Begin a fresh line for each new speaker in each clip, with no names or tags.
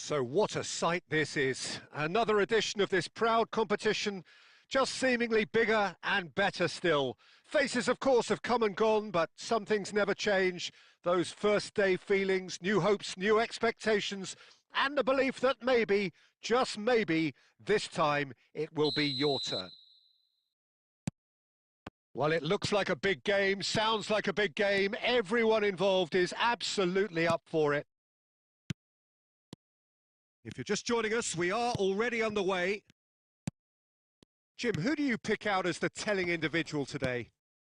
So what a sight this is. Another edition of this proud competition, just seemingly bigger and better still. Faces, of course, have come and gone, but some things never change. Those first day feelings, new hopes, new expectations, and the belief that maybe, just maybe, this time it will be your turn. Well, it looks like a big game, sounds like a big game. Everyone involved is absolutely up for it. If you're just joining us, we are already underway. Jim, who do you pick out as the telling individual today?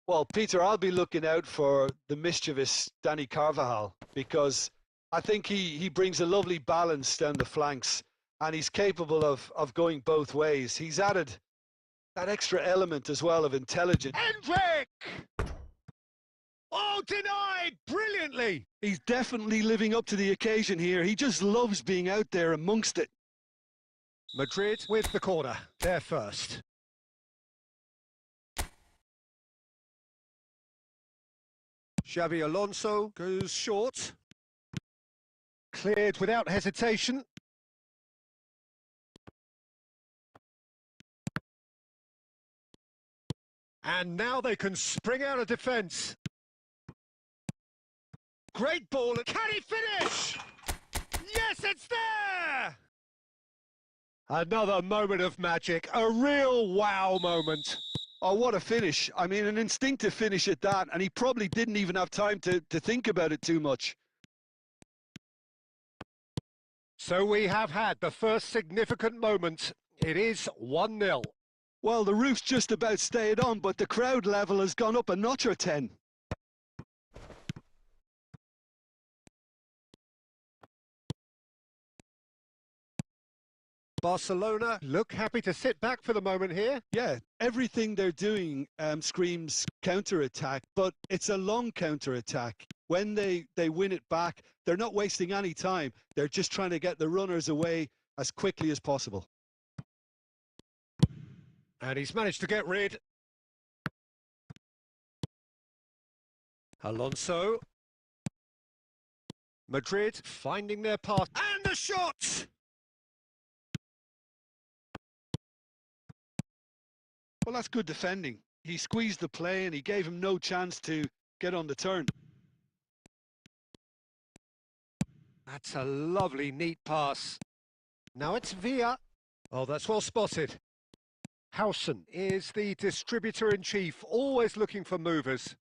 Well, Peter, I'll be looking out for the mischievous Danny Carvajal, because I think he brings a lovely balance down the flanks, and he's capable of going both ways. He's added that extra element as well of intelligence.
Hendrick! Oh, denied! Brilliantly!
He's definitely living up to the occasion here. He just loves being out there amongst it.
Madrid with the corner. They're first. Xavi Alonso goes short. Cleared without hesitation. And now they can spring out of defence. Great ball. Can he finish? Yes, it's there! Another moment of magic. A real wow moment.
Oh, what a finish. I mean, an instinctive finish at that, and he probably didn't even have time to think about it too much.
So we have had the first significant moment. It is 1-0.
Well, the roof's just about stayed on, but the crowd level has gone up a notch or 10.
Barcelona look happy to sit back for the moment here.
Yeah, everything they're doing screams counter-attack, but it's a long counter-attack. When they win it back, they're not wasting any time. They're just trying to get the runners away as quickly as possible.
And he's managed to get rid. Alonso. Madrid finding their path. And the shot!
Well, that's good defending. He squeezed the play and he gave him no chance to get on the turn.
That's a lovely, neat pass. Now it's Villa. Oh, that's well spotted. Howson is the distributor-in-chief, always looking for movers.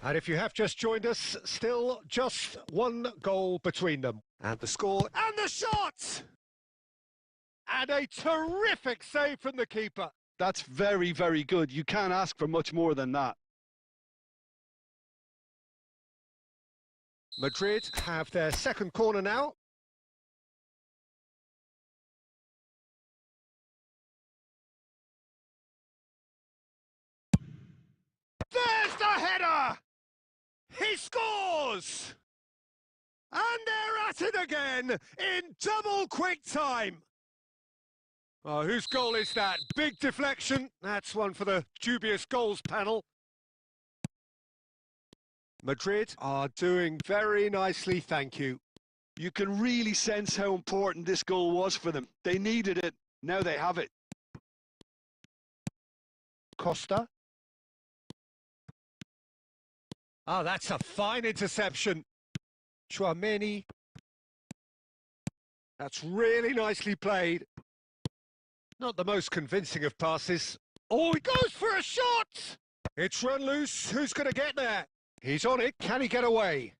And if you have just joined us, still just one goal between them. And the score, and the shot! And a terrific save from the keeper.
That's very, very good. You can't ask for much more than that.
Madrid have their second corner now. There's the header! He scores! And they're at it again in double quick time. Oh, whose goal is that? Big deflection. That's one for the dubious goals panel. Madrid are doing very nicely, thank you.
You can really sense how important this goal was for them. They needed it. Now they have it.
Costa. Oh, that's a fine interception. Chouameni. That's really nicely played. Not the most convincing of passes. Oh, he goes for a shot! It's run loose. Who's going to get there? He's on it. Can he get away?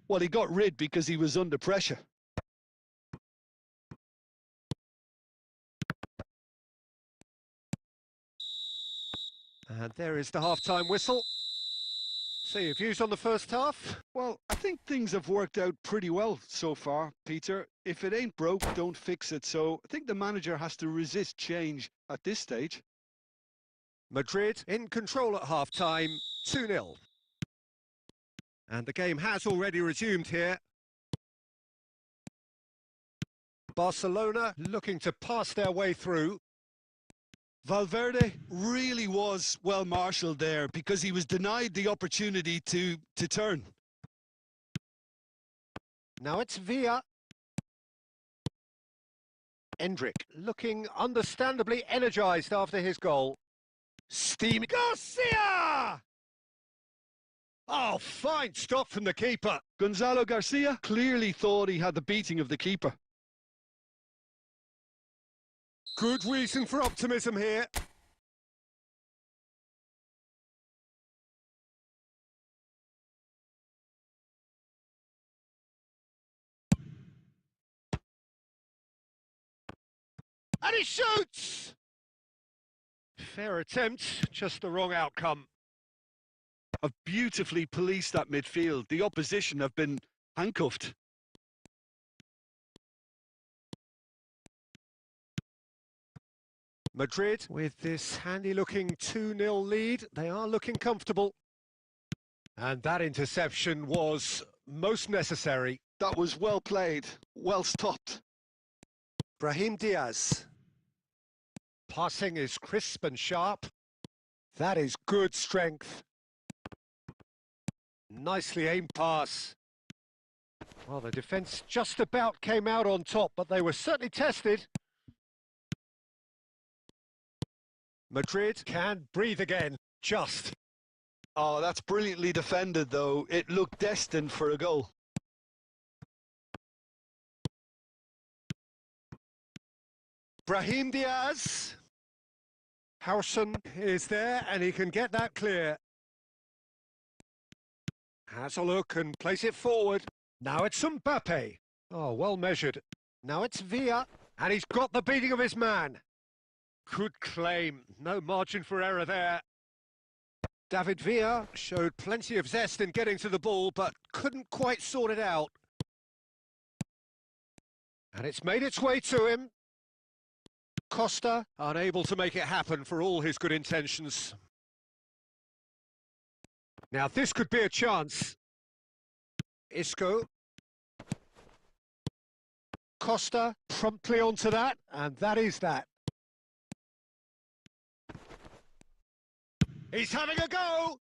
Well, he got rid because he was under pressure.
And there is the half-time whistle. So your views on the first half?
Well, I think things have worked out pretty well so far, Peter. If it ain't broke, don't fix it. So I think the manager has to resist change at this stage.
Madrid in control at half-time, 2-0. And the game has already resumed here. Barcelona looking to pass their way through.
Valverde really was well marshalled there because he was denied the opportunity to turn.
Now it's Villa. Endrick looking understandably energised after his goal. Steamy Garcia! Oh, fine stop from the keeper.
Gonzalo Garcia clearly thought he had the beating of the keeper.
Good reason for optimism here. And he shoots! Fair attempt, just the wrong outcome.
Have beautifully policed that midfield. The opposition have been handcuffed.
Madrid, with this handy-looking 2-0 lead, they are looking comfortable. And that interception was most necessary.
That was well played, well stopped.
Brahim Diaz. Passing is crisp and sharp. That is good strength. Nicely aimed pass. Well, the defence just about came out on top, but they were certainly tested. Madrid can breathe again, just.
Oh, that's brilliantly defended, though. It looked destined for a goal.
Brahim Diaz. Howson is there and he can get that clear. Has a look and place it forward. Now it's Mbappe. Oh, well measured. Now it's Villa, and he's got the beating of his man. Good claim. No margin for error there. David Villa showed plenty of zest in getting to the ball, but couldn't quite sort it out. And it's made its way to him. Costa unable to make it happen for all his good intentions. Now this could be a chance. Isco. Costa promptly onto that, and that is that. He's having a go!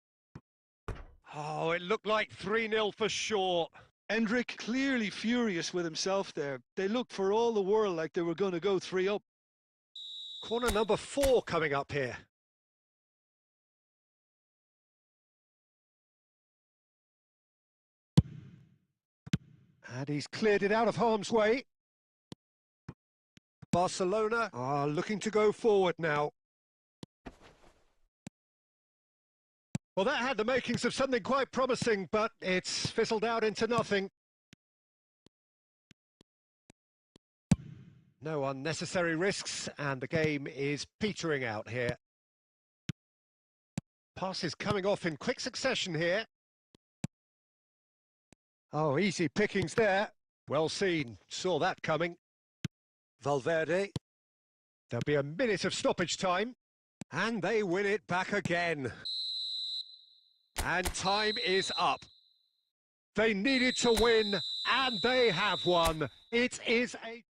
Oh, it looked like 3-0 for sure.
Endrick clearly furious with himself there. They looked for all the world like they were going to go 3 up.
Corner number 4 coming up here. And he's cleared it out of harm's way. Barcelona are looking to go forward now. Well, that had the makings of something quite promising, but it's fizzled out into nothing. No unnecessary risks, and the game is petering out here. Passes coming off in quick succession here. Oh, easy pickings there. Well seen, saw that coming. Valverde. There'll be a minute of stoppage time, and they win it back again. And time is up. They needed to win, and they have won. It is a...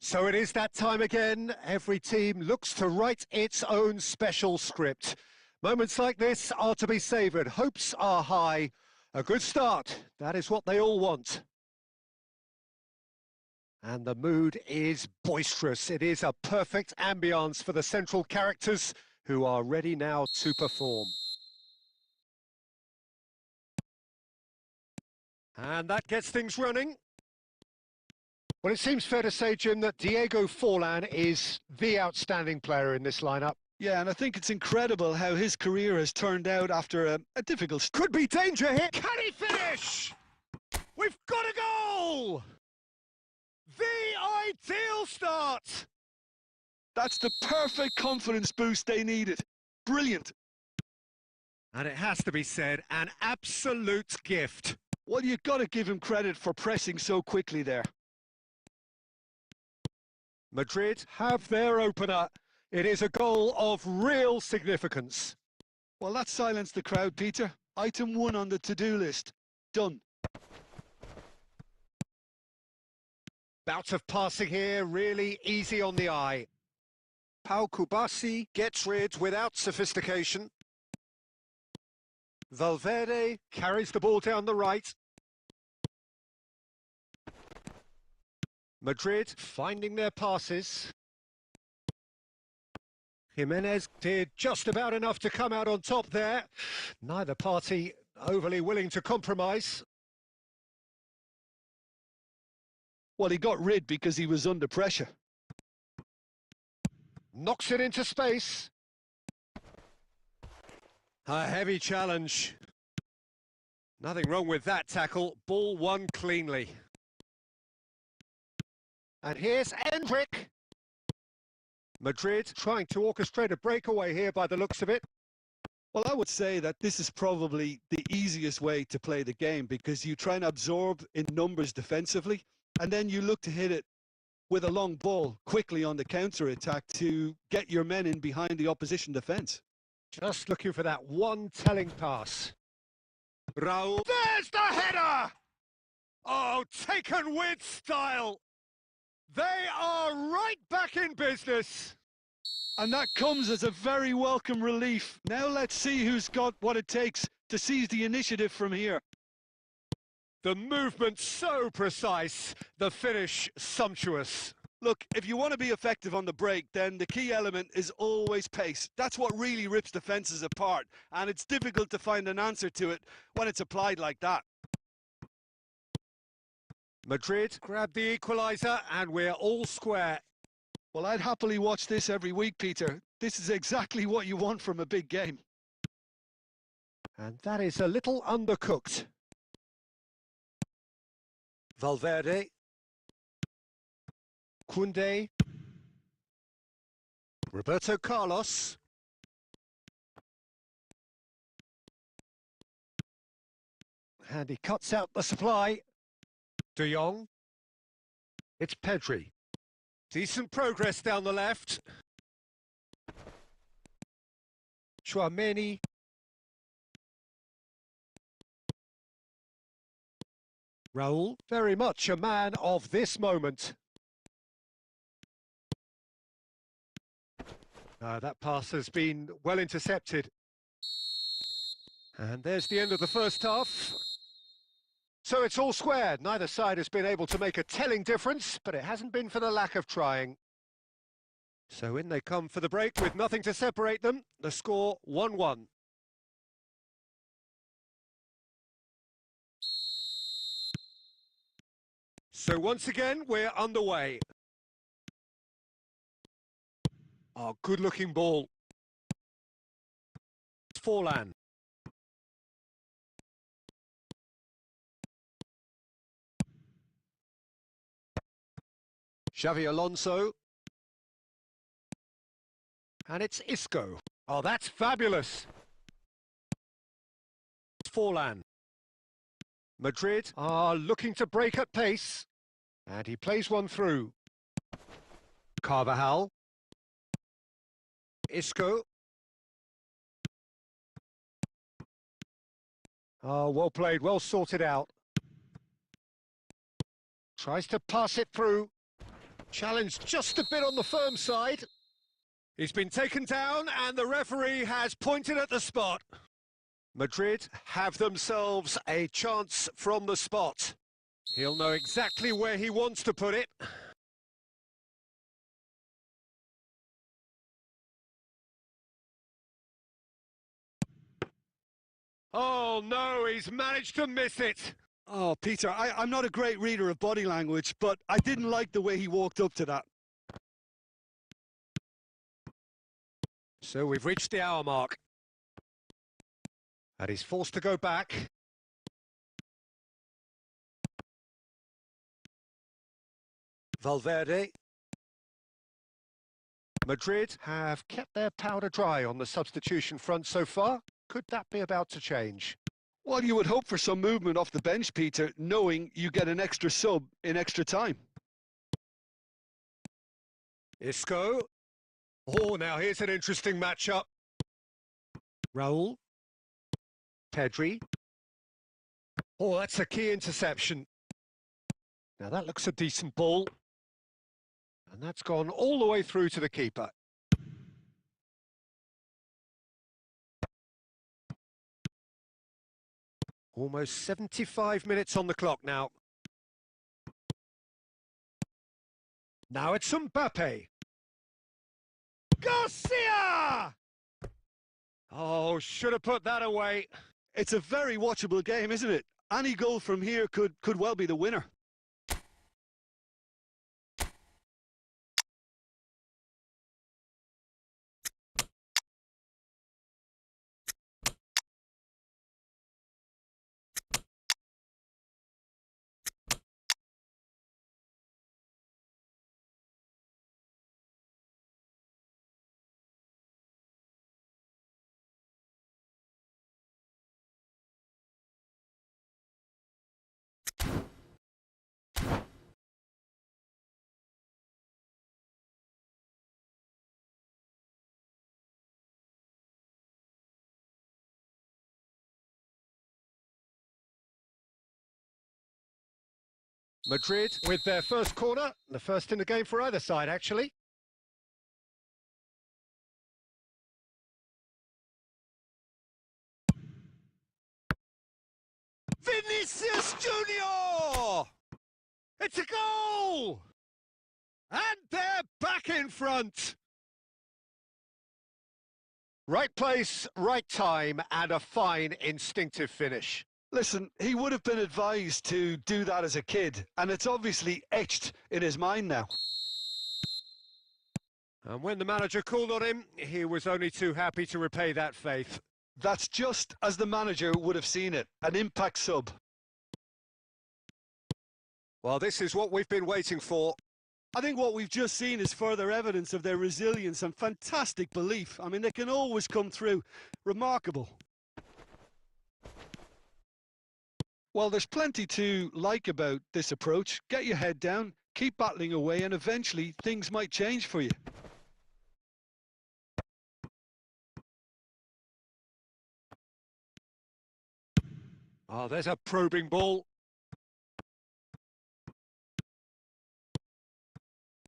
So it is that time again. Every team looks to write its own special script. Moments like this are to be savoured. Hopes are high. A good start, that is what they all want. And the mood is boisterous. It is a perfect ambience for the central characters who are ready now to perform. And that gets things running. Well, it seems fair to say, Jim, that Diego Forlan is the outstanding player in this lineup.
Yeah, and I think it's incredible how his career has turned out after a difficult...
Could be danger here. Can he finish? We've got a goal! The ideal start!
That's the perfect confidence boost they needed. Brilliant.
And it has to be said, an absolute gift.
Well, you've got to give him credit for pressing so quickly there.
Madrid have their opener. It is a goal of real significance.
Well, that silenced the crowd, Peter. Item 1 on the to-do list. Done.
Bout of passing here, really easy on the eye. Pau Kubasi gets rid without sophistication. Valverde carries the ball down the right. Madrid finding their passes. Jimenez did just about enough to come out on top there. Neither party overly willing to compromise.
Well, he got rid because he was under pressure.
Knocks it into space. A heavy challenge. Nothing wrong with that tackle. Ball won cleanly. And here's Endrick. Madrid trying to orchestrate a breakaway here by the looks of it.
Well, I would say that this is probably the easiest way to play the game because you try and absorb in numbers defensively and then you look to hit it with a long ball quickly on the counter-attack to get your men in behind the opposition defence.
Just looking for that one telling pass. Raul. There's the header! Oh, taken with style. They are right back in business.
And that comes as a very welcome relief. Now let's see who's got what it takes to seize the initiative from here.
The movement so precise, the finish sumptuous.
Look, if you want to be effective on the break, then the key element is always pace. That's what really rips defences apart, and it's difficult to find an answer to it when it's applied like that.
Madrid grab the equaliser, and we're all square.
Well, I'd happily watch this every week, Peter. This is exactly what you want from a big game.
And that is a little undercooked. Valverde. Koundé. Roberto Carlos. And he cuts out the supply. De Jong. It's Pedri. Decent progress down the left. Chouameni. Raul, very much a man of this moment. That pass has been well intercepted. And there's the end of the first half. So it's all square. Neither side has been able to make a telling difference, but it hasn't been for the lack of trying. So in they come for the break with nothing to separate them. The score 1-1. So once again, we're underway. Oh, good-looking ball. Forlan. Xavi Alonso. And it's Isco. Oh, that's fabulous. Forlan. Madrid are looking to break at pace. And he plays one through. Carvajal. Isco. Oh, well played, well sorted out. Tries to pass it through. Challenged just a bit on the firm side. He's been taken down and the referee has pointed at the spot. Madrid have themselves a chance from the spot. He'll know exactly where he wants to put it. Oh no, he's managed to miss it.
Oh, Peter, I'm not a great reader of body language, but I didn't like the way he walked up to that.
So we've reached the hour mark. And he's forced to go back. Valverde. Madrid have kept their powder dry on the substitution front so far. Could that be about to change?
Well, you would hope for some movement off the bench, Peter, knowing you get an extra sub in extra time.
Isco. Oh, now here's an interesting matchup. Raul. Pedri. Oh, that's a key interception. Now that looks a decent ball. And that's gone all the way through to the keeper. Almost 75 minutes on the clock now. Now it's Mbappe. Garcia! Oh, should have put that away.
It's a very watchable game, isn't it? Any goal from here could well be the winner.
Madrid with their first corner, the first in the game for either side, actually. Vinicius Junior! It's a goal! And they're back in front. Right place, right time, and a fine instinctive finish.
Listen, he would have been advised to do that as a kid, and it's obviously etched in his mind now.
And when the manager called on him, he was only too happy to repay that faith.
That's just as the manager would have seen it, an impact sub.
Well, this is what we've been waiting for.
I think what we've just seen is further evidence of their resilience and fantastic belief. I mean, they can always come through. Remarkable. Well, there's plenty to like about this approach. Get your head down, keep battling away, and eventually things might change for you.
Oh, there's a probing ball.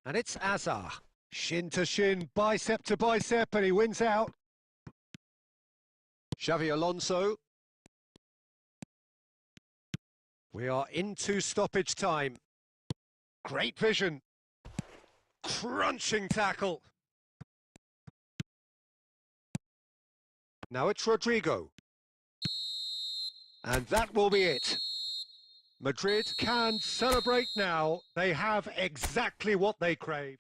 And it's Azar. Shin to shin, bicep to bicep, and he wins out. Xavi Alonso. We are into stoppage time. Great vision. Crunching tackle. Now it's Rodrigo. And that will be it. Madrid can celebrate now. They have exactly what they crave.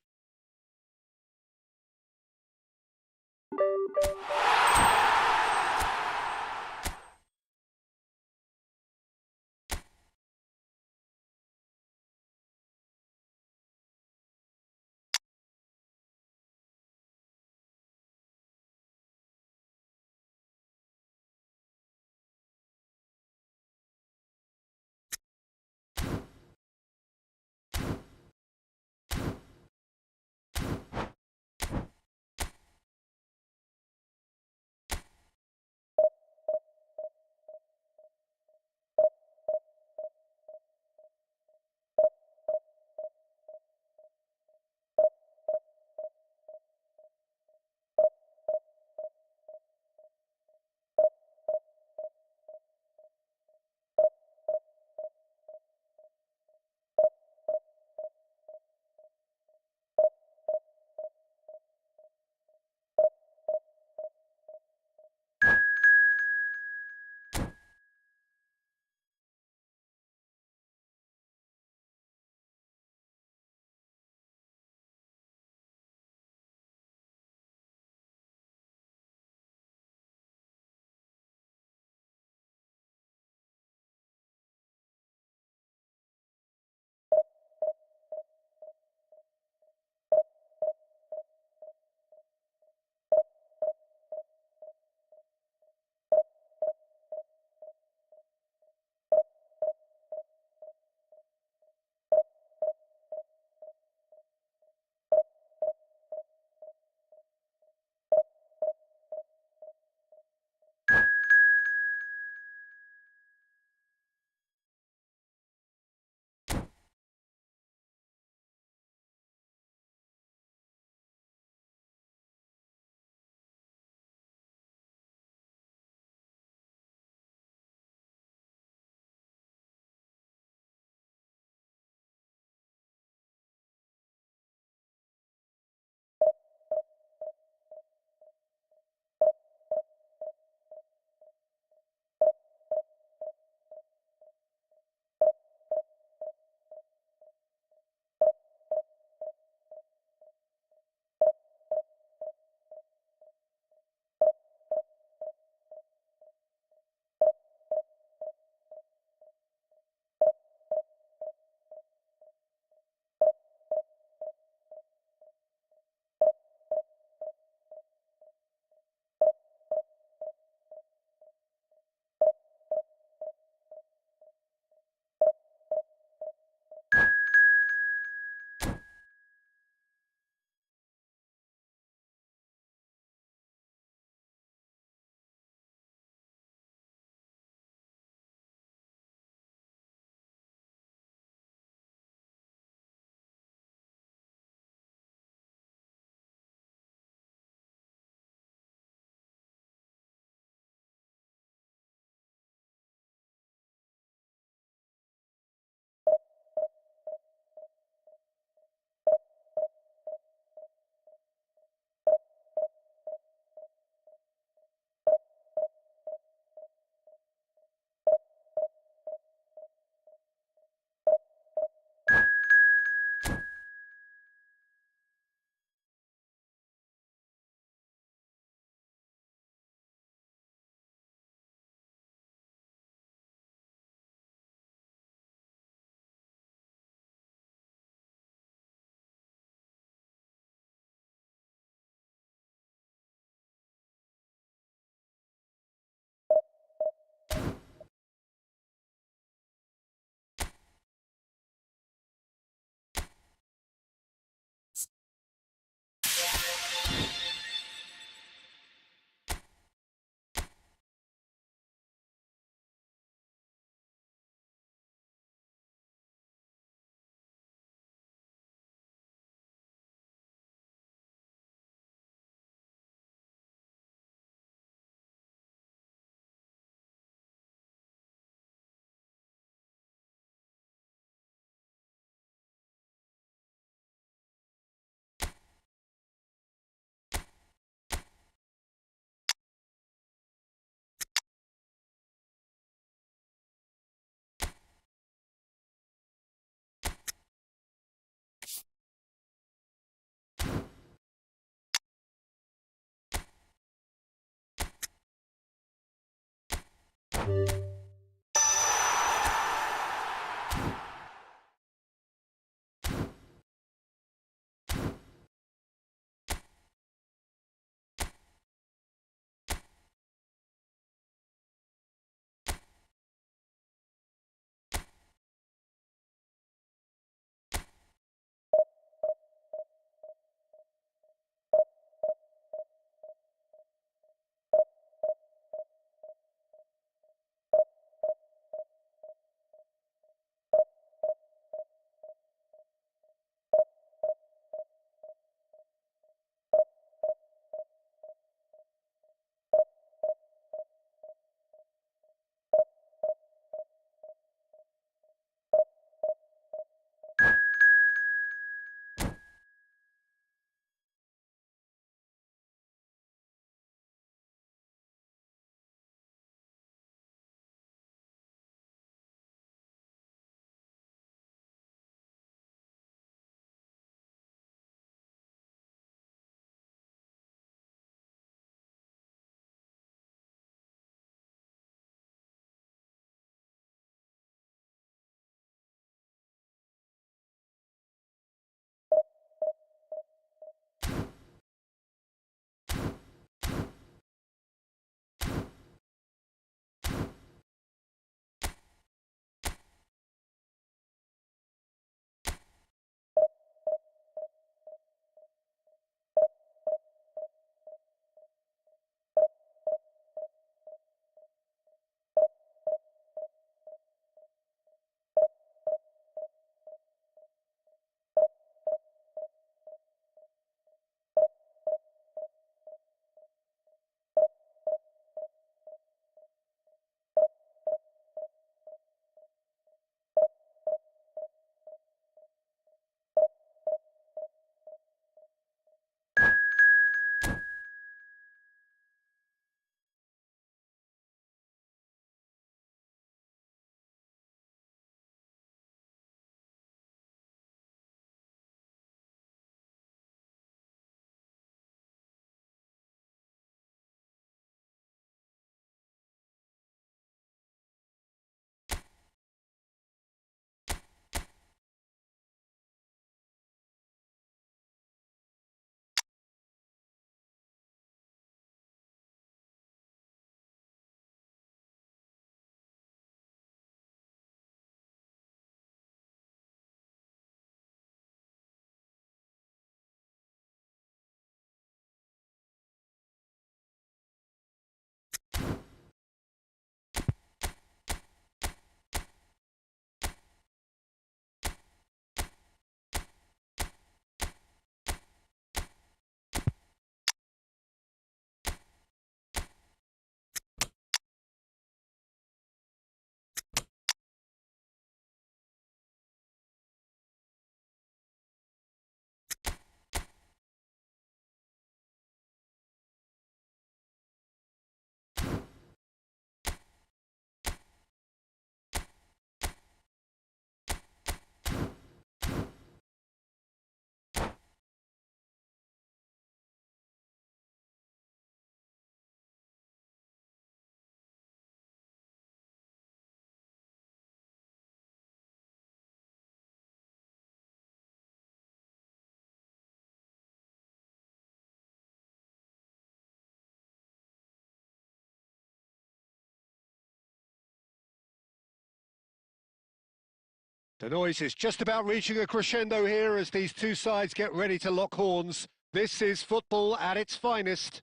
The noise is just about reaching a crescendo here as these two sides get ready to lock horns. This is football at its finest.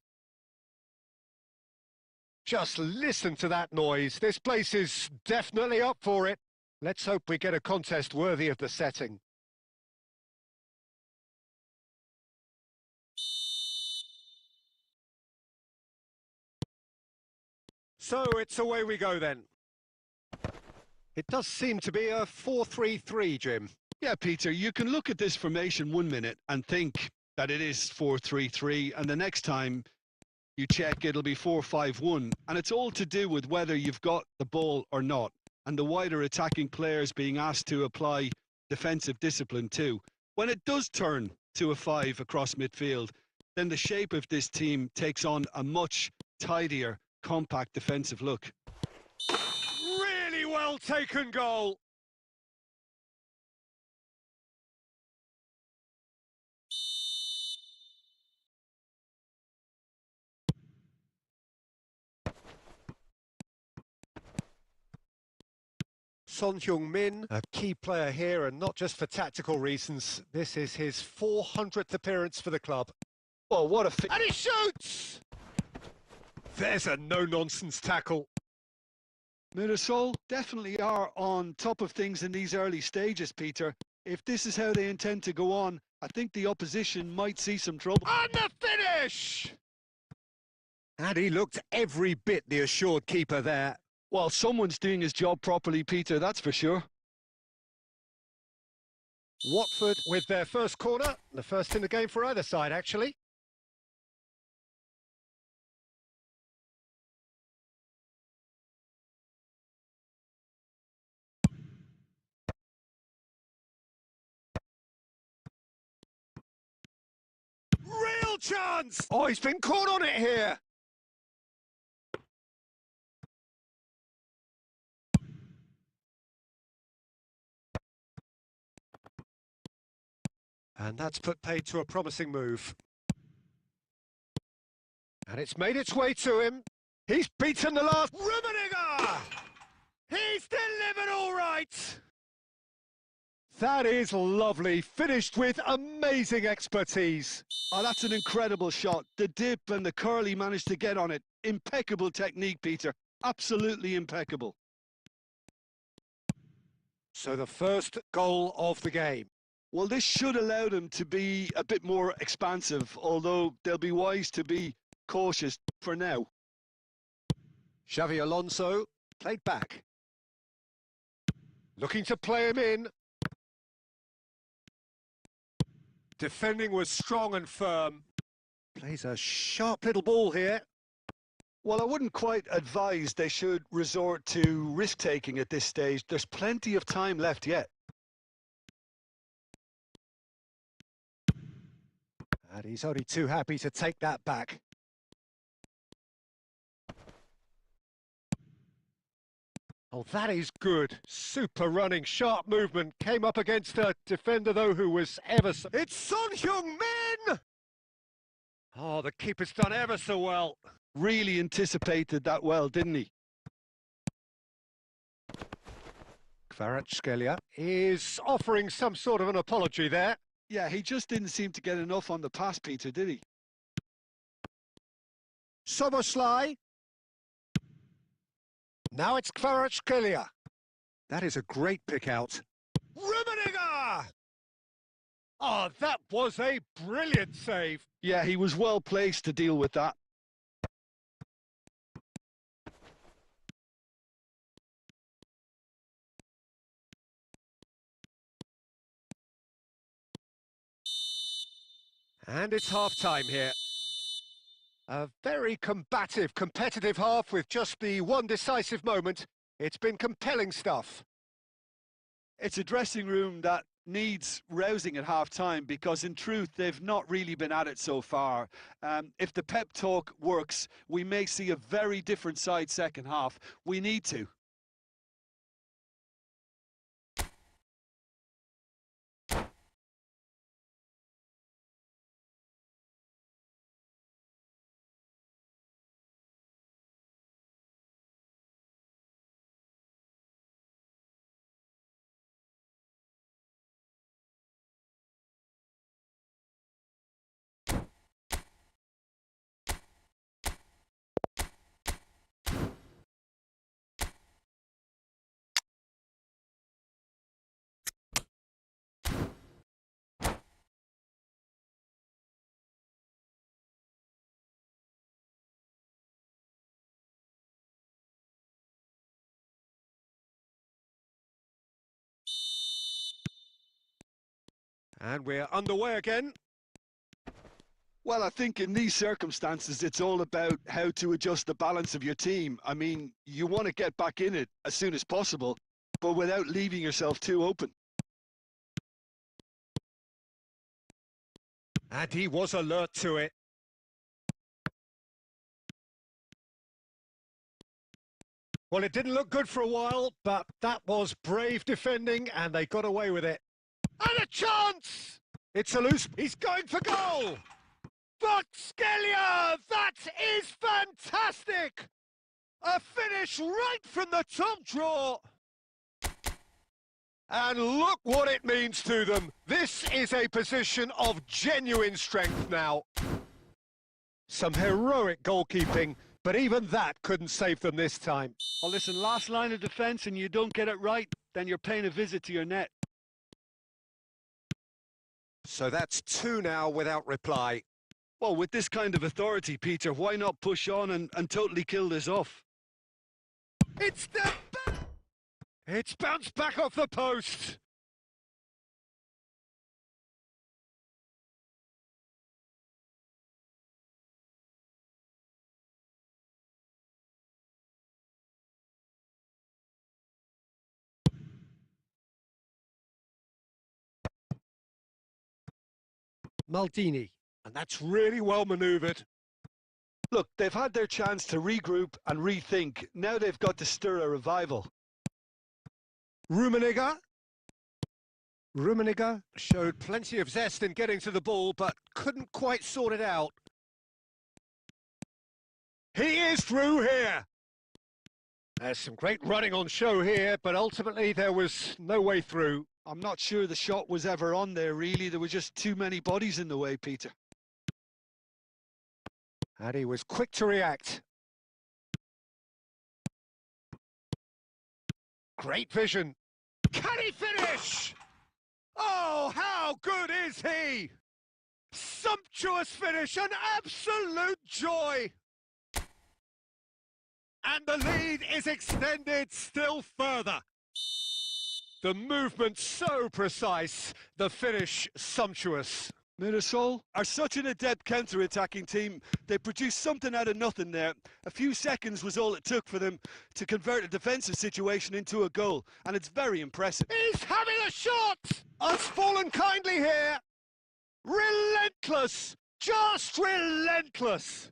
Just listen to that noise. This place is definitely up for it. Let's hope we get a contest worthy of the setting. So it's away we go then. It does seem to be a 4-3-3, Jim.
Yeah, Peter, you can look at this formation 1 minute and think that it is 4-3-3, and the next time you check, it'll be 4-5-1. And it's all to do with whether you've got the ball or not, and the wider attacking players being asked to apply defensive discipline too. When it does turn to a 5 across midfield, then the shape of this team takes on a much tidier, compact defensive look.
well taken goal. Son Heung-min, a key player here, and not just for tactical reasons. This is his 400th appearance for the club.
Well, what a...
And he shoots! There's a no-nonsense tackle.
Mirasol definitely are on top of things in these early stages, Peter. If this is how they intend to go on, I think the opposition might see some trouble.
And the finish! And he looked every bit the assured keeper there.
Well, someone's doing his job properly, Peter, that's for sure.
Watford with their first corner, the first in the game for either side, actually. Real chance! Oh, he's been caught on it here. And that's put paid to a promising move. And it's made its way to him. He's beaten the last... Rummenigge! He's delivered all right! That is lovely, finished with amazing expertise.
Oh, that's an incredible shot. The dip and the curl he managed to get on it. Impeccable technique, Peter. Absolutely impeccable.
So the first goal of the game.
Well, this should allow them to be a bit more expansive, although they'll be wise to be cautious for now.
Xavi Alonso played back. Looking to play him in. Defending was strong and firm. Plays a sharp little ball here.
Well, I wouldn't quite advise they should resort to risk-taking at this stage. There's plenty of time left yet.
And he's only too happy to take that back. Oh, that is good. Super running, sharp movement. Came up against a defender, though, who was ever so... It's Son Heung-min! Oh, the keeper's done ever so well.
Really anticipated that well, didn't he?
Kvaratskhelia is offering some sort of an apology there.
Yeah, he just didn't seem to get enough on the pass, Peter, did he?
Soboslai. Now it's Kvaratskhelia. That is a great pick out. Rummenigge! Oh, that was a brilliant save.
Yeah, he was well placed to deal with that.
And it's half-time here. A very combative, competitive half with just the one decisive moment. It's been compelling stuff.
It's a dressing room that needs rousing at half-time because, in truth, they've not really been at it so far. If the pep talk works, we may see a very different side second half. We need to.
And we're underway again.
Well, I think in these circumstances, it's all about how to adjust the balance of your team. I mean, you want to get back in it as soon as possible, but without leaving yourself too open.
And he was alert to it. Well, it didn't look good for a while, but that was brave defending, and they got away with it. And a chance! It's a loose... He's going for goal! Boxgelia! That is fantastic! A finish right from the top draw! And look what it means to them. This is a position of genuine strength now. Some heroic goalkeeping, but even that couldn't save them this time.
Well, listen, last line of defence and you don't get it right, then you're paying a visit to your net.
So that's 2 now without reply.
Well, with this kind of authority, Peter, why not push on and totally kill this off?
It's bounced back off the post. Maldini, and that's really well manoeuvred.
Look, they've had their chance to regroup and rethink. Now they've got to stir a revival.
Rummenigge showed plenty of zest in getting to the ball, but couldn't quite sort it out. He is through here. There's some great running on show here, but ultimately there was no way through.
I'm not sure the shot was ever on there, really. There were just too many bodies in the way, Peter.
And he was quick to react. Great vision. Can he finish? Oh, how good is he? Sumptuous finish, an absolute joy. And the lead is extended still further. The movement so precise, the finish sumptuous.
Mirasol are such an adept counter-attacking team. They produced something out of nothing there. A few seconds was all it took for them to convert a defensive situation into a goal, and it's very impressive.
He's having a shot! Us fallen kindly here. Relentless, just relentless.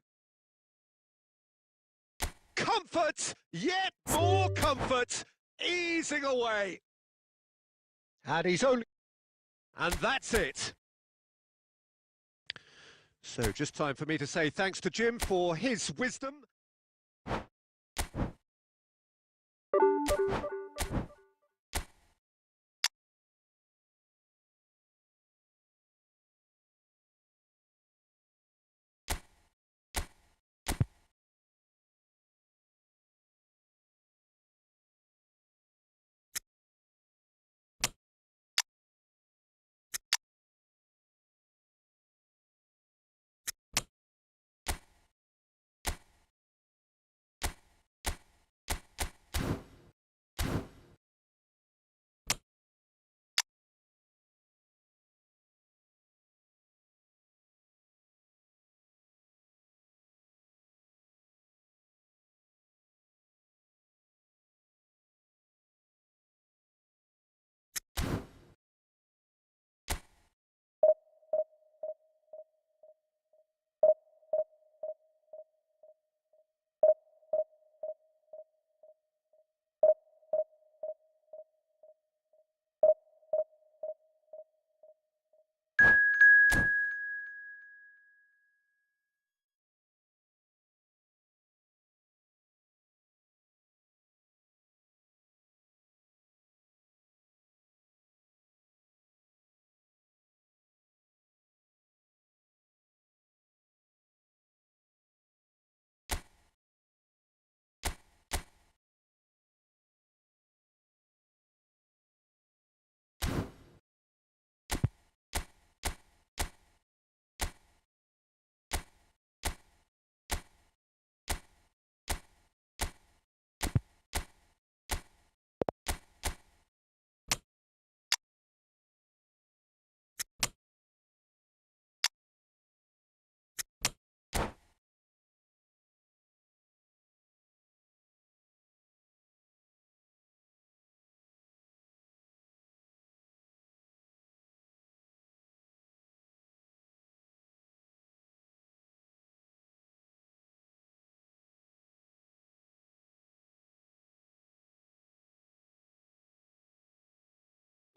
Comfort, yet more comfort, easing away. And he's only... And that's it. So just time for me to say thanks to Jim for his wisdom.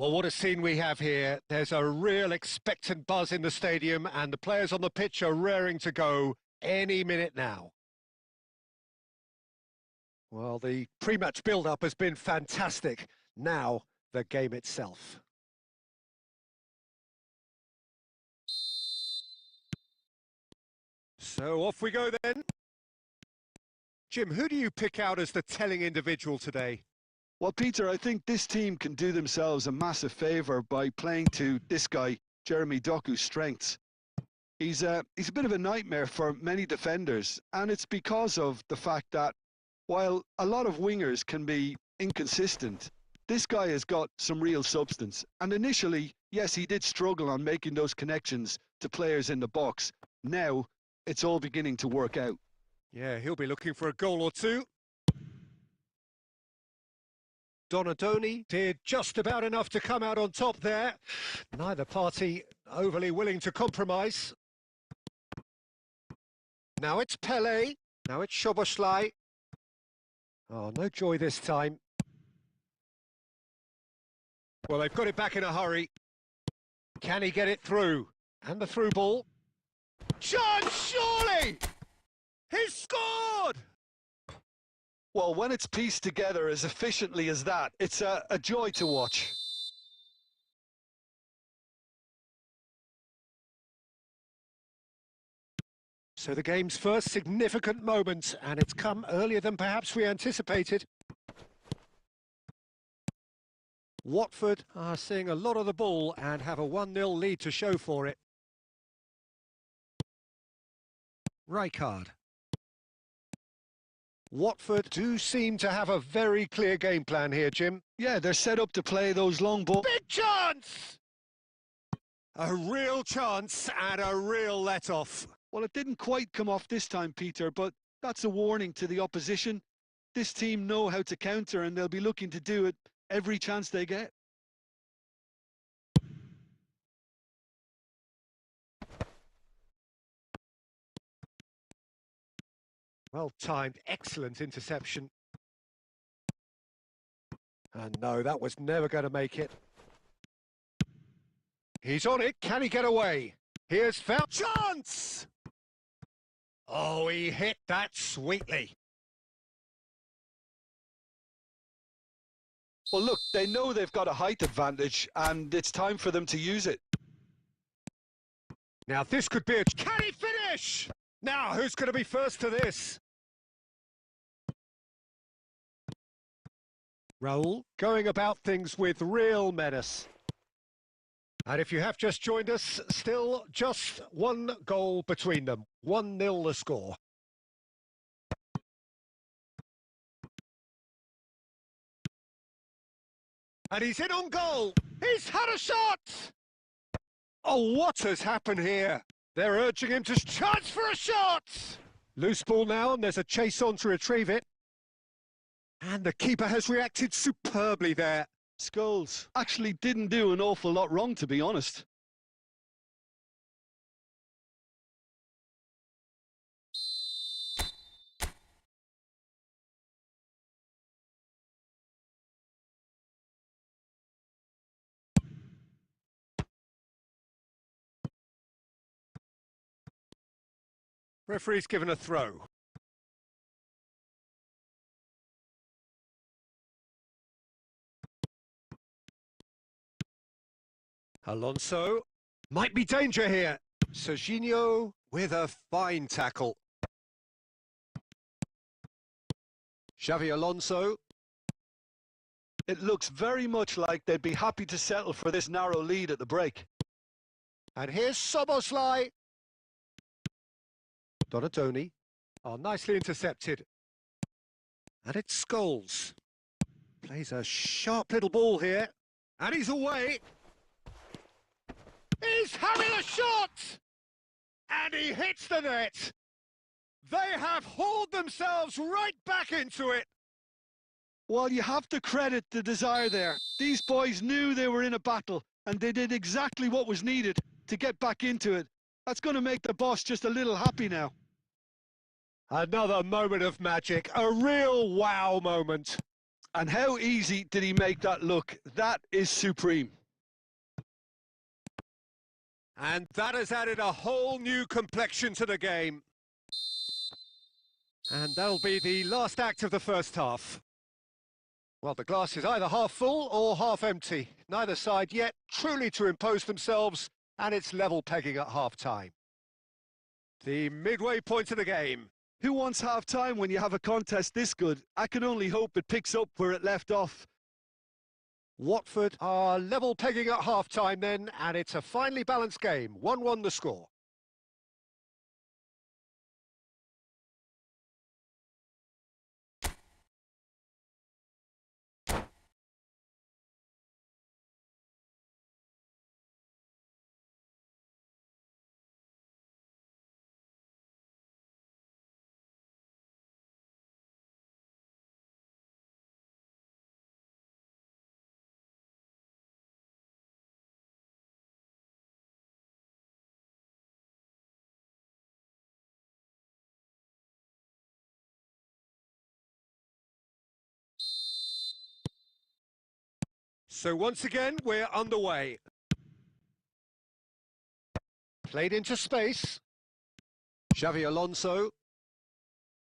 Well, what a scene we have here. There's a real expectant buzz in the stadium, and the players on the pitch are raring to go any minute now. Well, the pre-match build-up has been fantastic. Now, the game itself. So off we go then. Jim, who do you pick out as the telling individual today?
Well, Peter, I think this team can do themselves a massive favour by playing to this guy, Jeremy Doku's strengths. He's a bit of a nightmare for many defenders, and it's because of the fact that while a lot of wingers can be inconsistent, this guy has got some real substance. And initially, yes, he did struggle on making those connections to players in the box. Now, it's all beginning to work out.
Yeah, he'll be looking for a goal or two. Donadoni did just about enough to come out on top there. Neither party overly willing to compromise. Now it's Pele. Now it's Szoboszlai. Oh, no joy this time. Well, they've got it back in a hurry. Can he get it through? And the through ball. Chance, surely! He's scored!
Well, when it's pieced together as efficiently as that, it's a joy to watch.
So the game's first significant moment, and it's come earlier than perhaps we anticipated. Watford are seeing a lot of the ball and have a 1-0 lead to show for it. Rijkaard. Watford do seem to have a very clear game plan here, Jim.
Yeah, they're set up to play those long balls.
Big chance! A real chance and a real let-off.
Well, it didn't quite come off this time, Peter, but that's a warning to the opposition. This team know how to counter, and they'll be looking to do it every chance they get.
Well-timed, excellent interception. And no, that was never going to make it. He's on it. Can he get away? Here's foul. Chance! Oh, he hit that sweetly.
Well, look, they know they've got a height advantage, and it's time for them to use it.
Now, this could be a... Can he finish? Now, who's going to be first to this? Raul going about things with real menace. And if you have just joined us, still just one goal between them. 1-0 the score. And he's in on goal. He's had a shot! Oh, what has happened here? They're urging him to chance for a shot! Loose ball now, and there's a chase on to retrieve it. And the keeper has reacted superbly there.
Scholes actually didn't do an awful lot wrong, to be honest.
Referee's given a throw. Alonso. Might be danger here. Serginho with a fine tackle. Xavi Alonso.
It looks very much like they'd be happy to settle for this narrow lead at the break.
And here's Szoboszlai. Donadoni. Oh, nicely intercepted. And it's Scholes. Plays a sharp little ball here. And he's away. He's having a shot! And he hits the net. They have hauled themselves right back into it.
Well, you have to credit the desire there. These boys knew they were in a battle, and they did exactly what was needed to get back into it. That's going to make the boss just a little happy now.
Another moment of magic, a real wow moment.
And how easy did he make that look? That is supreme.
And that has added a whole new complexion to the game. And that'll be the last act of the first half. Well, the glass is either half full or half empty. Neither side yet truly to impose themselves, and it's level pegging at half-time. The midway point of the game.
Who wants half-time when you have a contest this good? I can only hope it picks up where it left off.
Watford are level pegging at half-time then, and it's a finely balanced game. 1-1 the score. So once again, we're underway. Played into space. Xavi Alonso.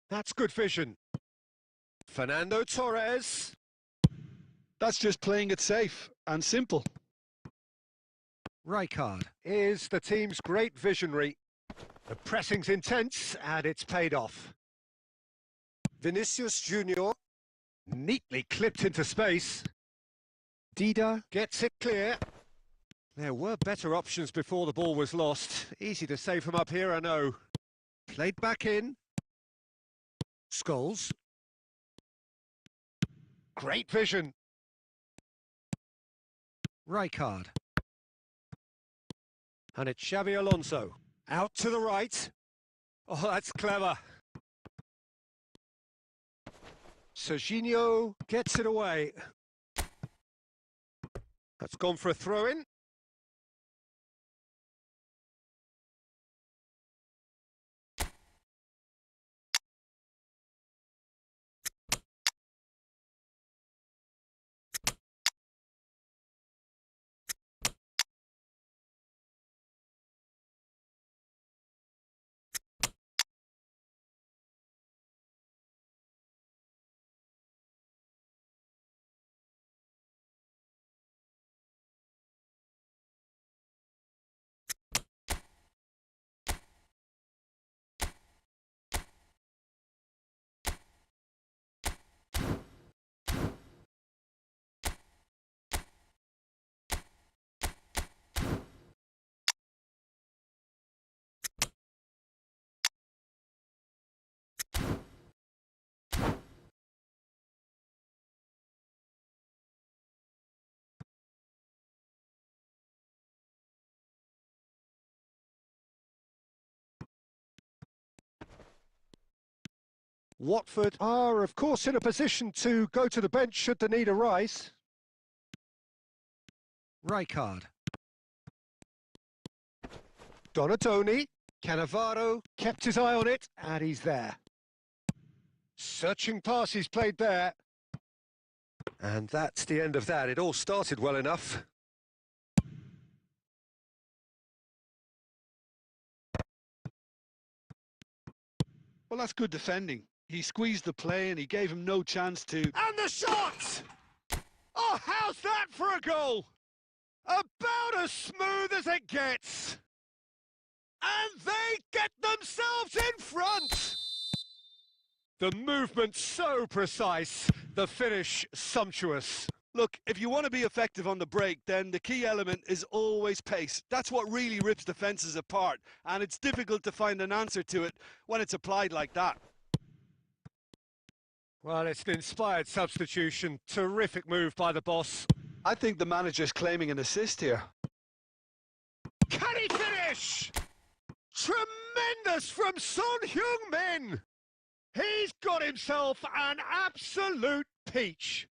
That's good vision. Fernando Torres.
That's just playing it safe and simple.
Rijkaard is the team's great visionary. The pressing's intense and it's paid off. Vinicius Junior, neatly clipped into space. Dida gets it clear. There were better options before the ball was lost. Easy to save from up here, I know. Played back in. Scholes. Great vision. Rijkaard. And it's Xavi Alonso. Out to the right. Oh, that's clever. Serginho gets it away. That's gone for a throw-in. Watford are, of course, in a position to go to the bench should the need arise. Rijkaard. Donatoni. Cannavaro kept his eye on it, and he's there. Searching pass he's played there. And that's the end of that. It all started well enough.
Well, that's good defending. He squeezed the play and he gave him no chance to...
And the shot! Oh, how's that for a goal? About as smooth as it gets. And they get themselves in front. The movement so precise, the finish sumptuous.
Look, if you want to be effective on the break, then the key element is always pace. That's what really rips defences apart, and it's difficult to find an answer to it when it's applied like that.
Well, it's an inspired substitution. Terrific move by the boss.
I think the manager's claiming an assist here.
Can he finish? Tremendous from Son Heung-min. He's got himself an absolute peach.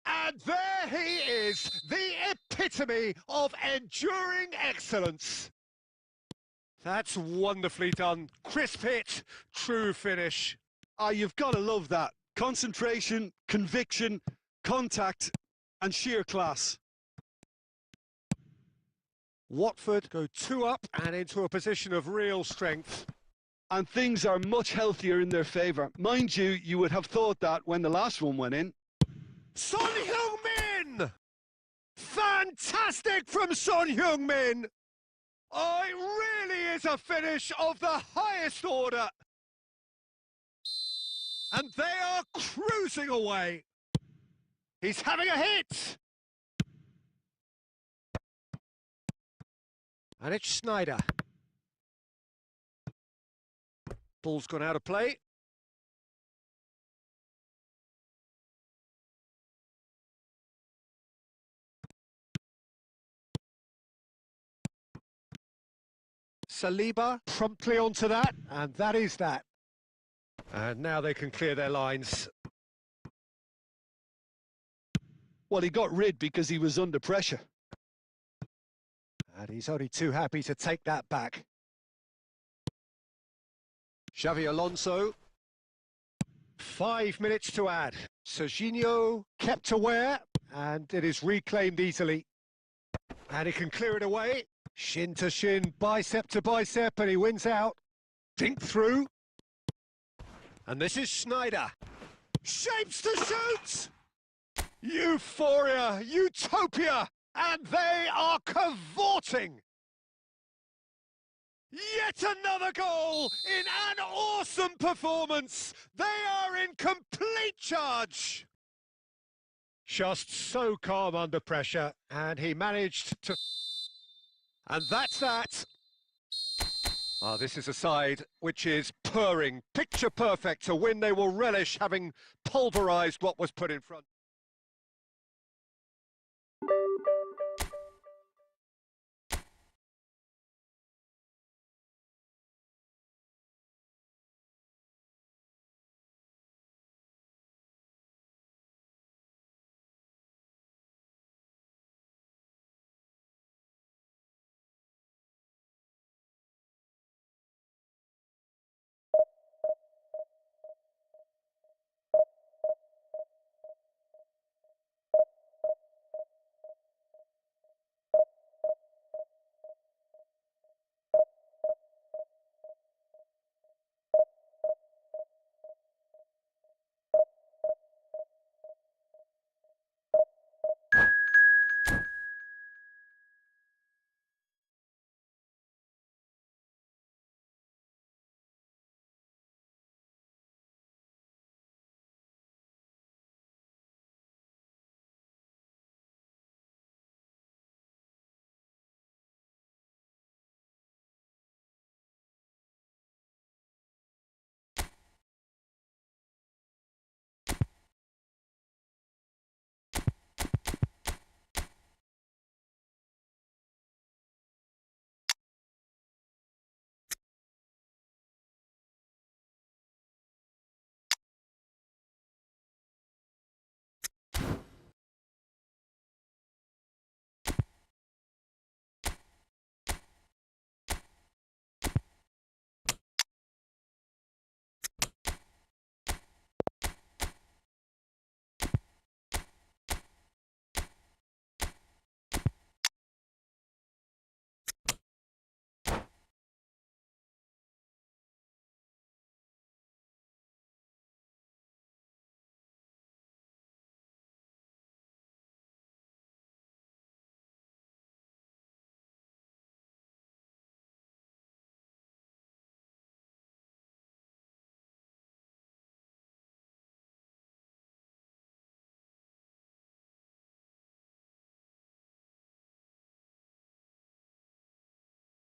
And there he is, the epitome of enduring excellence. That's wonderfully done. Crisp hit, true finish.
Ah, you've got to love that. Concentration, conviction, contact and sheer class.
Watford go 2 up and into a position of real strength.
And things are much healthier in their favour. Mind you, you would have thought that when the last one went in.
Son Heung-min! Fantastic from Son Heung-min! Oh, it really is a finish of the highest order. And they are cruising away. He's having a hit. And it's Schneider. Ball's gone out of play. Saliba promptly onto that, and that is that. And now they can clear their lines.
Well, he got rid because he was under pressure.
And he's only too happy to take that back. Xavi Alonso. 5 minutes to add. Serginho kept aware, and it is reclaimed easily. And he can clear it away. Shin to shin, bicep to bicep, and he wins out. Dink through. And this is Schneider. Shapes to shoot! Euphoria, utopia, and they are cavorting. Yet another goal in an awesome performance. They are in complete charge. Just so calm under pressure, and he managed to... And that's that. Oh, this is a side which is purring, picture perfect, to win they will relish having pulverised what was put in front.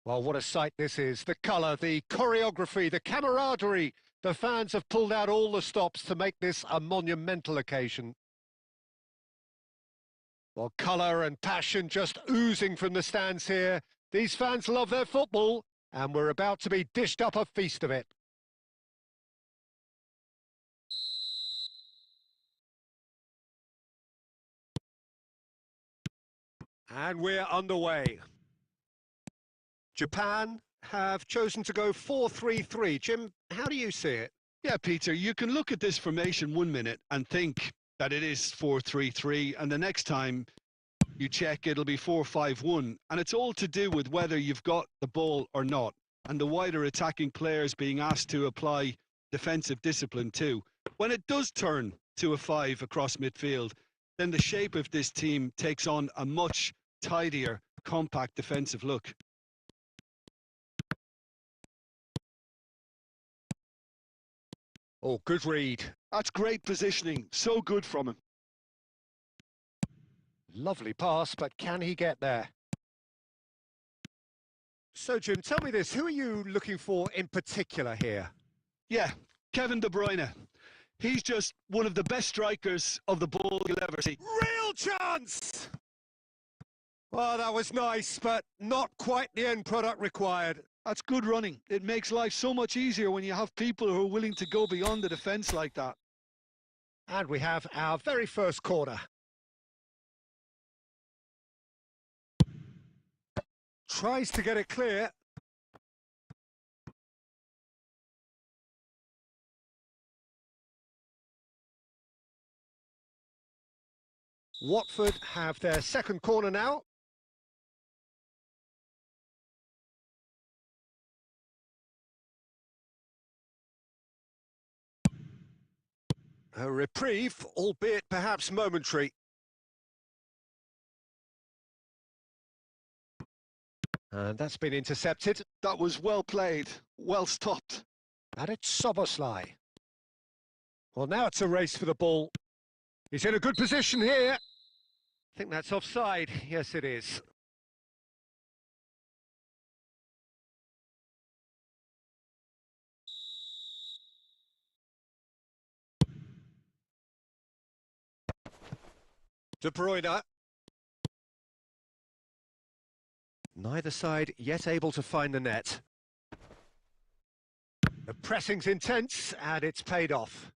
Well, what a sight this is. The colour, the choreography, the camaraderie. The fans have pulled out all the stops to make this a monumental occasion. Well, colour and passion just oozing from the stands here. These fans love their football, and we're about to be dished up a feast of it. And we're underway. Japan have chosen to go 4-3-3. Jim, how do you see it?
Yeah, Peter, you can look at this formation 1 minute and think that it is 4-3-3, and the next time you check, it'll be 4-5-1, and it's all to do with whether you've got the ball or not, and the wider attacking players being asked to apply defensive discipline too. When it does turn to a 5 across midfield, then the shape of this team takes on a much tidier, compact defensive look.
Oh, good read.
That's great positioning, so good from him.
Lovely pass, but can he get there? So, Jim, tell me this, who are you looking for in particular here?
Yeah, Kevin De Bruyne. He's just one of the best strikers of the ball you'll ever see.
Real chance! Well, that was nice, but not quite the end product required.
That's good running. It makes life so much easier when you have people who are willing to go beyond the defence like that.
And we have our very first corner. Tries to get it clear. Watford have their second corner now. A reprieve, albeit perhaps momentary. And that's been intercepted.
That was well played, well stopped.
And it's Szoboszlai. Well, now it's a race for the ball. He's in a good position here. I think that's offside. Yes, it is. De Bruyne. Neither side yet able to find the net. The pressing's intense, and it's paid off.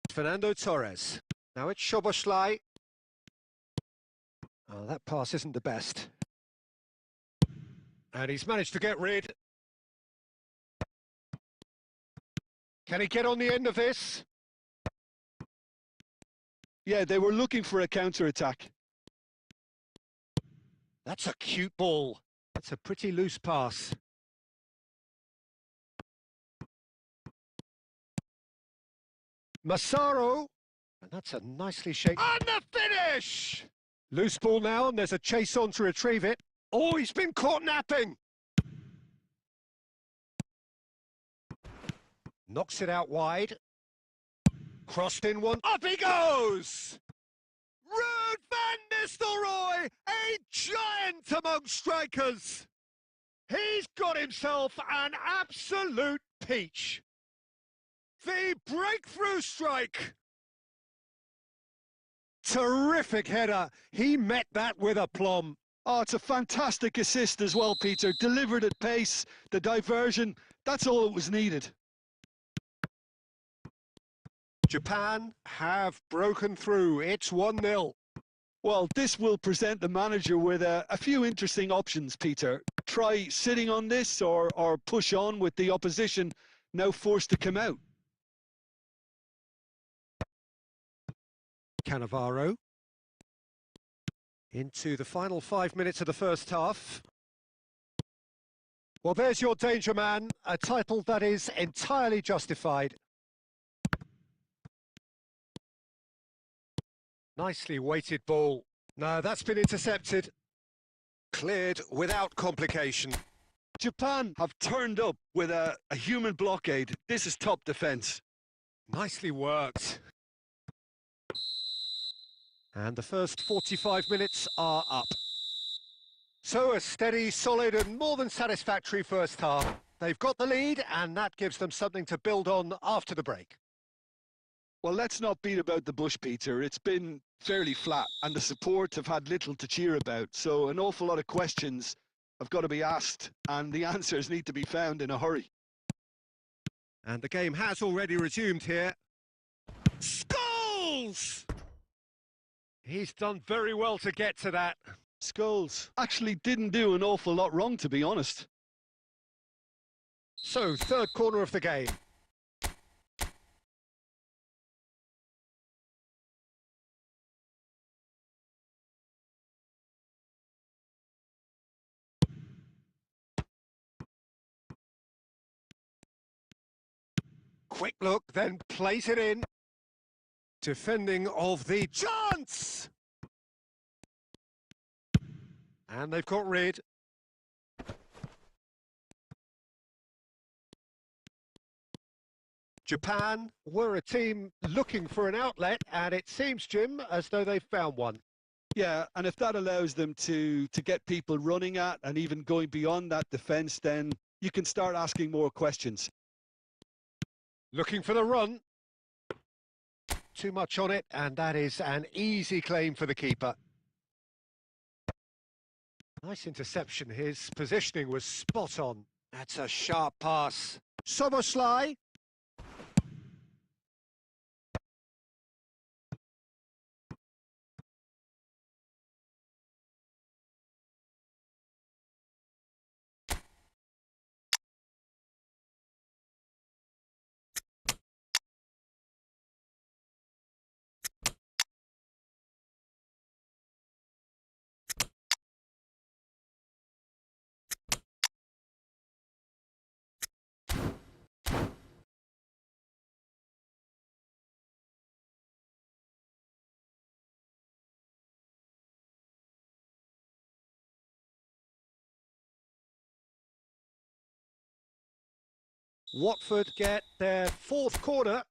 Fernando Torres. Now it's Szoboszlai. Oh, that pass isn't the best. And he's managed to get rid. Can he get on the end of this?
Yeah, they were looking for a counter-attack.
That's a cute ball. That's a pretty loose pass. Massaro. And that's a nicely shaped... And the finish! Loose ball now, and there's a chase on to retrieve it. Oh, he's been caught napping! Knocks it out wide. Crossed in one. Up he goes! Ruud van Nistelrooy, a giant among strikers. He's got himself an absolute peach. The breakthrough strike. Terrific header. He met that with aplomb.
Oh, it's a fantastic assist as well, Peter. Delivered at pace, the diversion, that's all that was needed.
Japan have broken through. It's 1-0.
Well, this will present the manager with a few interesting options, Peter. Try sitting on this or push on with the opposition now forced to come out.
Cannavaro. Into the final 5 minutes of the first half. Well, there's your danger man, a title that is entirely justified. Nicely weighted ball. No, that's been intercepted. Cleared without complication.
Japan have turned up with a human blockade. This is top defence.
Nicely worked. And the first 45 minutes are up. So a steady, solid and more than satisfactory first half. They've got the lead and that gives them something to build on after the break.
Well, let's not beat about the bush, Peter. It's been fairly flat and the support have had little to cheer about. So an awful lot of questions have got to be asked and the answers need to be found in a hurry.
And the game has already resumed here. Scholes! He's done very well to get to that.
Scholes actually didn't do an awful lot wrong, to be honest.
So, third corner of the game. Quick look, then plays it in. Defending of the chance! And they've got rid. Japan were a team looking for an outlet, and it seems, Jim, as though they've found one.
Yeah, and if that allows them to get people running at and even going beyond that defence, then you can start asking more questions.
Looking for the run. Too much on it, and that is an easy claim for the keeper. Nice interception. His positioning was spot on. That's a sharp pass. Soboslai. Watford get their fourth corner.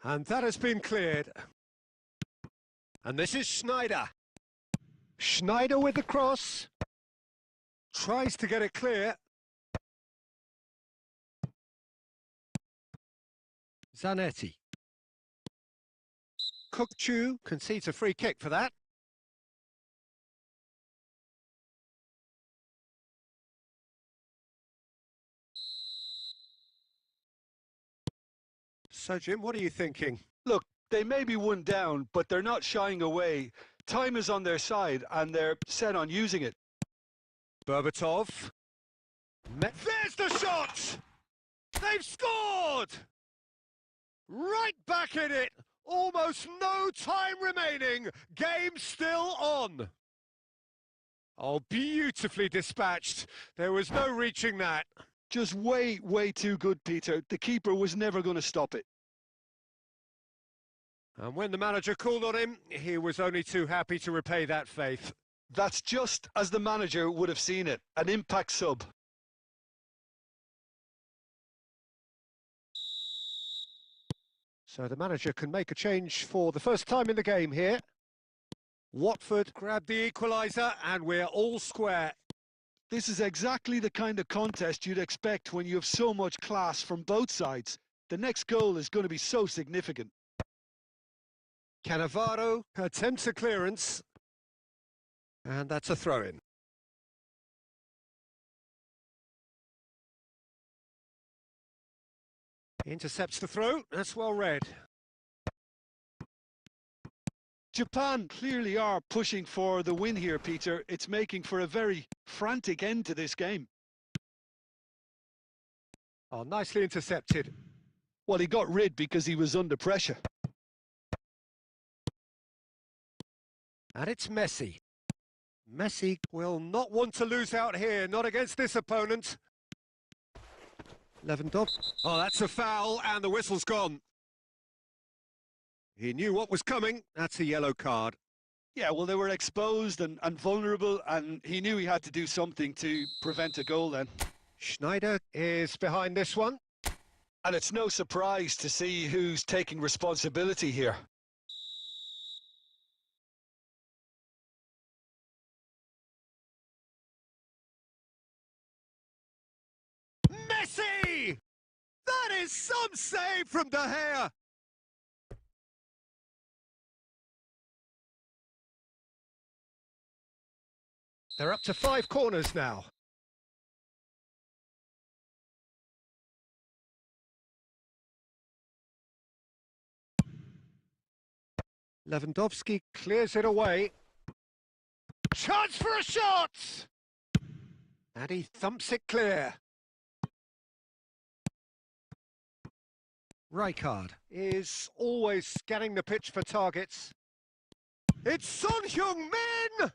And that has been cleared. And this is Schneider. Schneider with the cross. Tries to get it clear. Zanetti. Kukchu concedes a free kick for that. So, Jim, what are you thinking?
Look, they may be one down, but they're not shying away. Time is on their side, and they're set on using it.
Berbatov. There's the shot! They've scored! Right back in it! Almost no time remaining. Game still on. Oh, beautifully dispatched. There was no reaching that.
Just way too good, Peter. The keeper was never going to stop it.
And when the manager called on him, he was only too happy to repay that faith.
That's just as the manager would have seen it, an impact sub.
So the manager can make a change for the first time in the game here. Watford grabbed the equaliser and we're all square.
This is exactly the kind of contest you'd expect when you have so much class from both sides. The next goal is going to be so significant.
Cannavaro attempts a clearance. And that's a throw-in. Intercepts the throw. That's well read.
Japan clearly are pushing for the win here, Peter. It's making for a very frantic end to this game.
Oh, nicely intercepted.
Well, he got rid because he was under pressure.
And it's Messi. Messi will not want to lose out here, not against this opponent. Lewandowski. Oh, that's a foul, and the whistle's gone. He knew what was coming. That's a yellow card.
Yeah, well, they were exposed and vulnerable, and he knew he had to do something to prevent a goal then.
Schneider is behind this one.
And it's no surprise to see who's taking responsibility here.
Messi! That is some save from De Gea. They're up to 5 corners now. Lewandowski clears it away. Chance for a shot! And he thumps it clear. Rijkaard is always scanning the pitch for targets. It's Son Heung-min!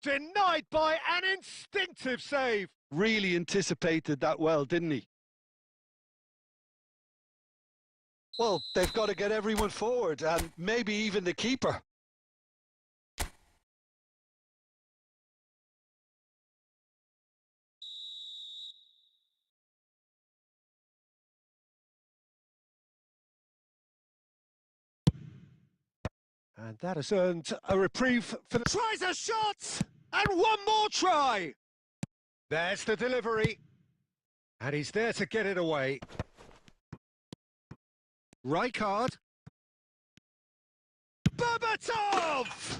Denied by an instinctive save.
Really anticipated that well, didn't he? Well, they've got to get everyone forward, and maybe even the keeper.
And that has earned a reprieve for the... Tries a shot! And one more try! There's the delivery. And he's there to get it away. Rijkaard. Berbatov!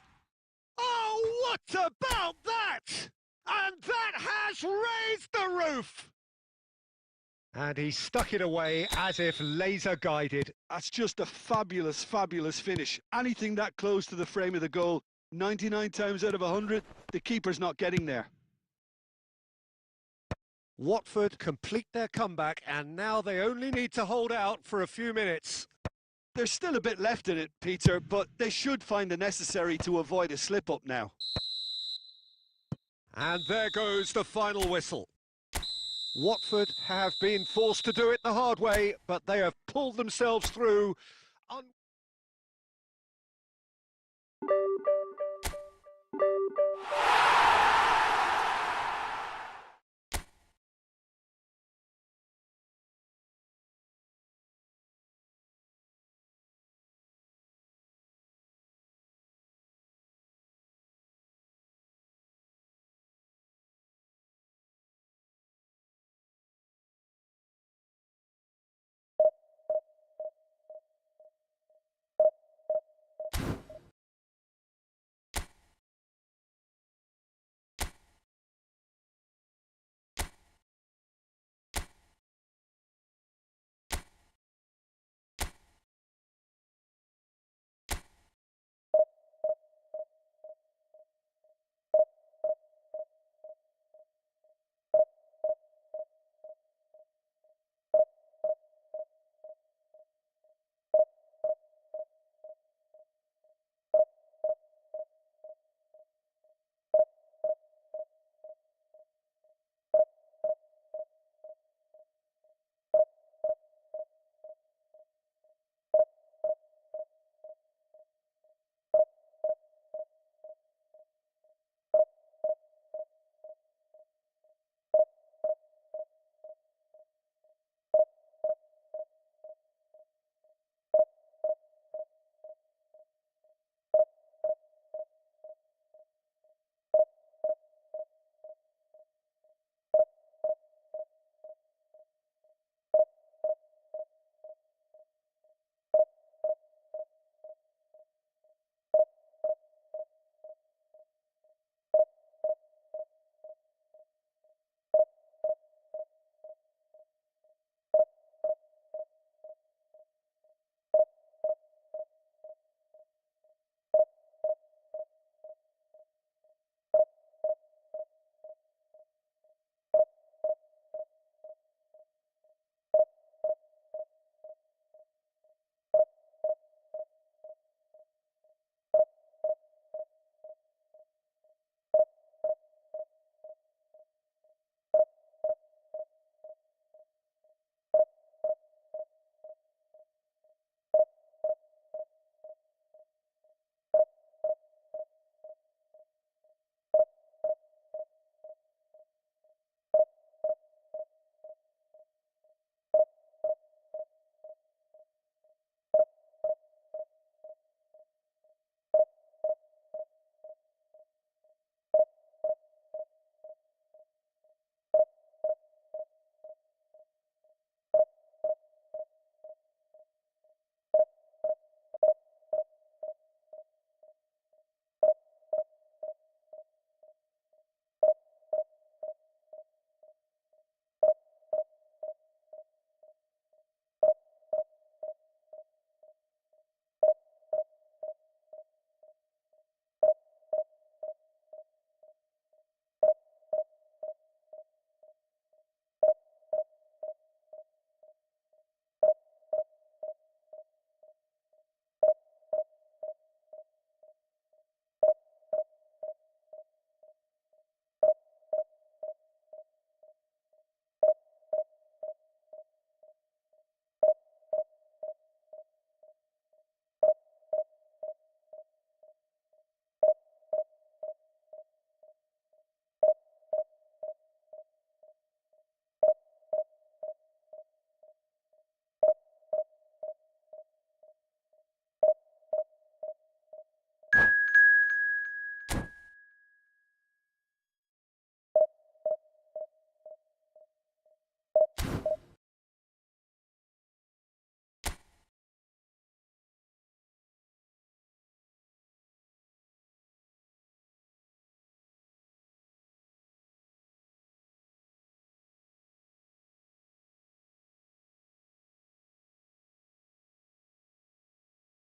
Oh, what about that? And that has raised the roof! And he stuck it away as if laser guided.
That's just a fabulous, fabulous finish. Anything that close to the frame of the goal, 99 times out of 100, the keeper's not getting there.
Watford complete their comeback, and now they only need to hold out for a few minutes.
There's still a bit left in it, Peter, but they should find the necessary to avoid a slip-up now.
And there goes the final whistle. Watford have been forced to do it the hard way, but they have pulled themselves through.